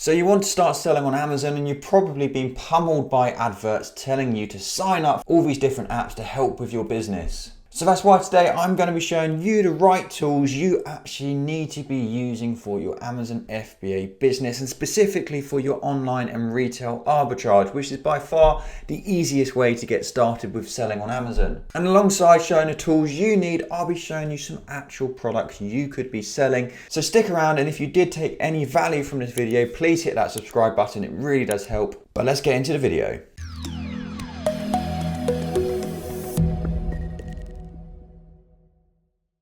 So you want to start selling on Amazon and you've probably been pummeled by adverts telling you to sign up for all these different apps to help with your business. So that's why today I'm going to be showing you the right tools you actually need to be using for your Amazon FBA business, and specifically for your online and retail arbitrage, which is by far the easiest way to get started with selling on Amazon. And alongside showing the tools you need, I'll be showing you some actual products you could be selling. So stick around, and if you did take any value from this video, please hit that subscribe button. It really does help. But let's get into the video.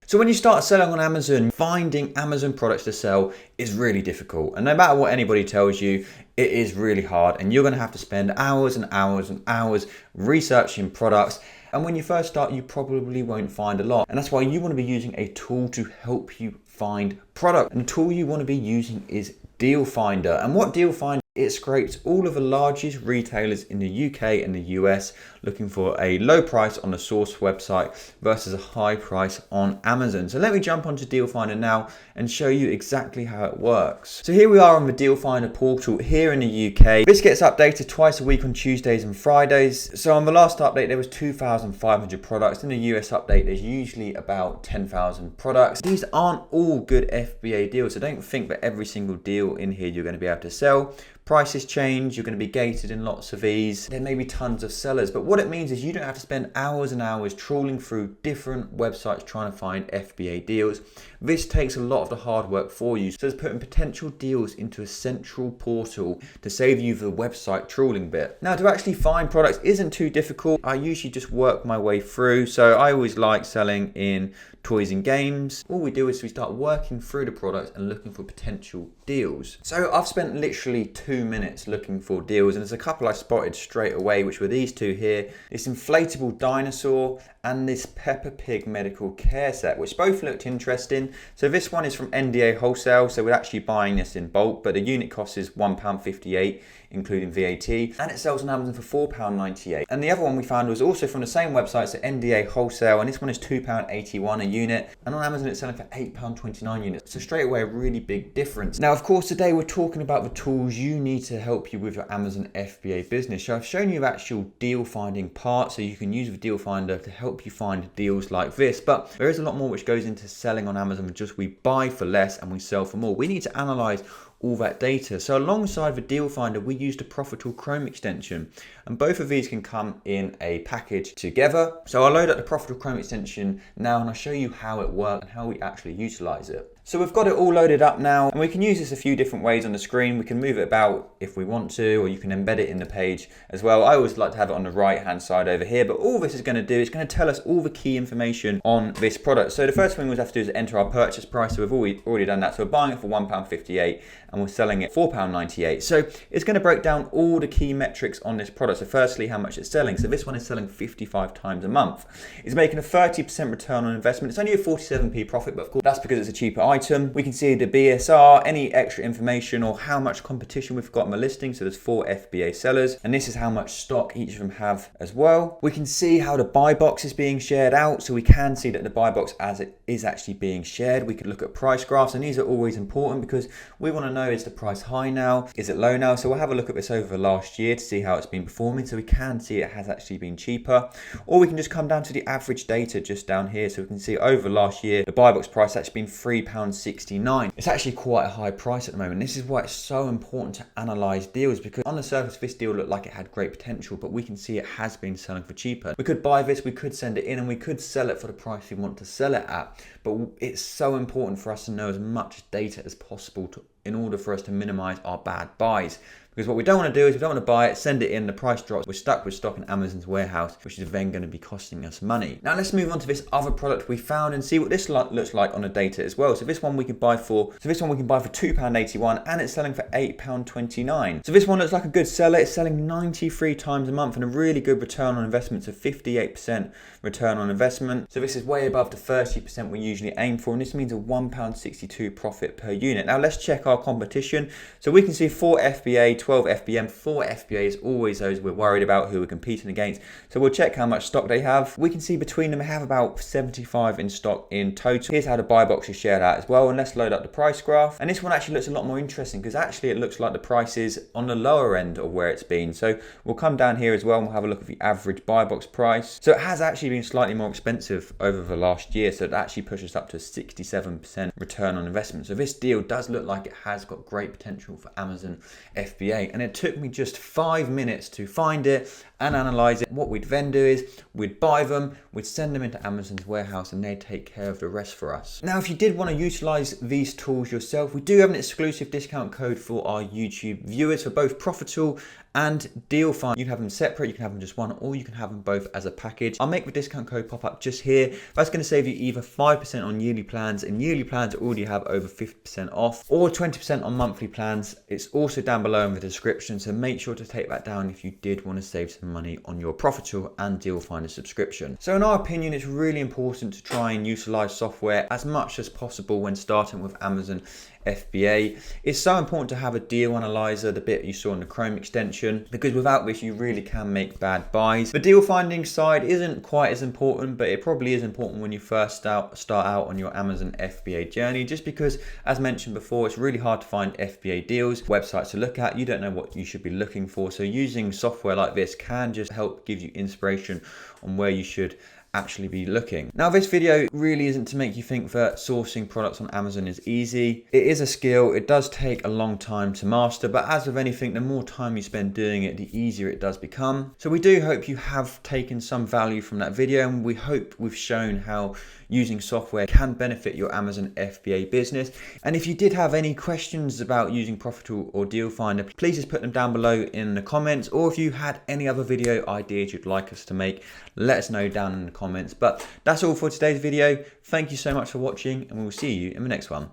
So when you start selling on Amazon, finding Amazon products to sell is really difficult. And no matter what anybody tells you, it is really hard. And you're going to have to spend hours and hours and hours researching products. And when you first start, you probably won't find a lot. And that's why you want to be using a tool to help you find product. And the tool you want to be using is DealFinder. And what DealFinder, it scrapes all of the largest retailers in the UK and the US looking for a low price on the source website versus a high price on Amazon. So let me jump onto DealFinder now and show you exactly how it works. So here we are on the DealFinder portal here in the UK. This gets updated twice a week on Tuesdays and Fridays. So on the last update, there was 2,500 products. In the US update, there's usually about 10,000 products. These aren't all good FBA deals, so don't think that every single deal in here you're going to be able to sell. Prices change, you're going to be gated in lots of these. There may be tons of sellers, but what it means is you don't have to spend hours and hours trawling through different websites trying to find FBA deals. This takes a lot of the hard work for you. So it's putting potential deals into a central portal to save you the website trawling bit. Now, to actually find products isn't too difficult. I usually just work my way through. So I always like selling in toys and games. All we do is we start working through the products and looking for potential deals. So I've spent literally 2 minutes looking for deals, and there's a couple I spotted straight away, which were these two here, this inflatable dinosaur and this Peppa Pig medical care set, which both looked interesting. So this one is from NDA Wholesale, so we're actually buying this in bulk, but the unit cost is £1.58 including VAT, and it sells on Amazon for £4.98. And the other one we found was also from the same website, so NDA Wholesale, and this one is £2.81 a unit, and on Amazon it's selling for £8.29 units. So straight away a really big difference. Now of course today we're talking about the tools you need to help you with your Amazon FBA business. So I've shown you the actual deal finding part, so you can use the deal finder to help you find deals like this, but there is a lot more which goes into selling on Amazon than just we buy for less and we sell for more. We need to analyze all that data. So alongside the DealFinder, we use the Profitl Chrome extension, and both of these can come in a package together. So I'll load up the Profitl Chrome extension now and I'll show you how it works and how we actually utilize it. So we've got it all loaded up now, and we can use this a few different ways on the screen. We can move it about if we want to, or you can embed it in the page as well. I always like to have it on the right hand side over here, but all this is going to do is going to tell us all the key information on this product. So the first thing we have to do is enter our purchase price. So we've already done that. So we're buying it for £1.58 and we're selling it £4.98. So it's going to break down all the key metrics on this product. So firstly, how much it's selling. So this one is selling 55 times a month. It's making a 30% return on investment. It's only a 47p profit, but of course that's because it's a cheaper item. We can see the BSR, any extra information, or how much competition we've got in the listing. So there's 4 FBA sellers, and this is how much stock each of them have as well. We can see how the buy box is being shared out. So we can see that the buy box as it is actually being shared. We could look at price graphs, and these are always important because we want to know, is the price high now? Is it low now? So we'll have a look at this over the last year to see how it's been performing. So we can see it has actually been cheaper, or we can just come down to the average data just down here. So we can see over last year, the buy box price has actually been £3.69. It's actually quite a high price at the moment. This is why it's so important to analyze deals, because on the surface, this deal looked like it had great potential, but we can see it has been selling for cheaper. We could buy this, we could send it in, and we could sell it for the price we want to sell it at. But it's so important for us to know as much data as possible in order for us to minimize our bad buys. Because what we don't want to do is we don't want to buy it, send it in, the price drops, we're stuck with stock in Amazon's warehouse, which is then going to be costing us money. Now let's move on to this other product we found and see what this looks like on the data as well. So this one we can buy for £2.81, and it's selling for £8.29. So this one looks like a good seller. It's selling 93 times a month and a really good return on investment, so 58% return on investment. So this is way above the 30% we usually aim for, and this means a £1.62 profit per unit. Now let's check our our competition. So we can see 4 FBA, 12 FBM, 4 FBA is always those we're worried about who we're competing against. So we'll check how much stock they have. We can see between them they have about 75 in stock in total. Here's how the buy box is shared out as well. And let's load up the price graph. And this one actually looks a lot more interesting because actually it looks like the price is on the lower end of where it's been. So we'll come down here as well and we'll have a look at the average buy box price. So it has actually been slightly more expensive over the last year. So it actually pushes up to 67% return on investment. So this deal does look like it has got great potential for Amazon FBA. And it took me just 5 minutes to find it and analyze it. What we'd then do is we'd buy them, we'd send them into Amazon's warehouse and they'd take care of the rest for us. Now, if you did want to utilize these tools yourself, we do have an exclusive discount code for our YouTube viewers for both Profitl and DealFinder. You can have them separate, you can have them just one, or you can have them both as a package. I'll make the discount code pop up just here. That's going to save you either 5% on yearly plans, and yearly plans already have over 50% off, or 20% on monthly plans. It's also down below in the description, so make sure to take that down if you did want to save some money on your Profitl and DealFinder subscription. So in our opinion, it's really important to try and utilize software as much as possible when starting with Amazon FBA. It's so important to have a deal analyzer, the bit you saw in the Chrome extension, because without this you really can make bad buys. The deal finding side isn't quite as important, but it probably is important when you first start out on your Amazon FBA journey, just because, as mentioned before, it's really hard to find FBA deals, websites to look at. You don't know what you should be looking for, so using software like this can just help give you inspiration on where you should actually be looking. Now, this video really isn't to make you think that sourcing products on Amazon is easy. It is a skill. It does take a long time to master, but as with anything, the more time you spend doing it, the easier it does become. So we do hope you have taken some value from that video, and we hope we've shown how using software can benefit your Amazon FBA business. And if you did have any questions about using Profitl or DealFinder, please just put them down below in the comments, or if you had any other video ideas you'd like us to make, let us know down in the comments. But that's all for today's video. Thank you so much for watching, and we'll see you in the next one.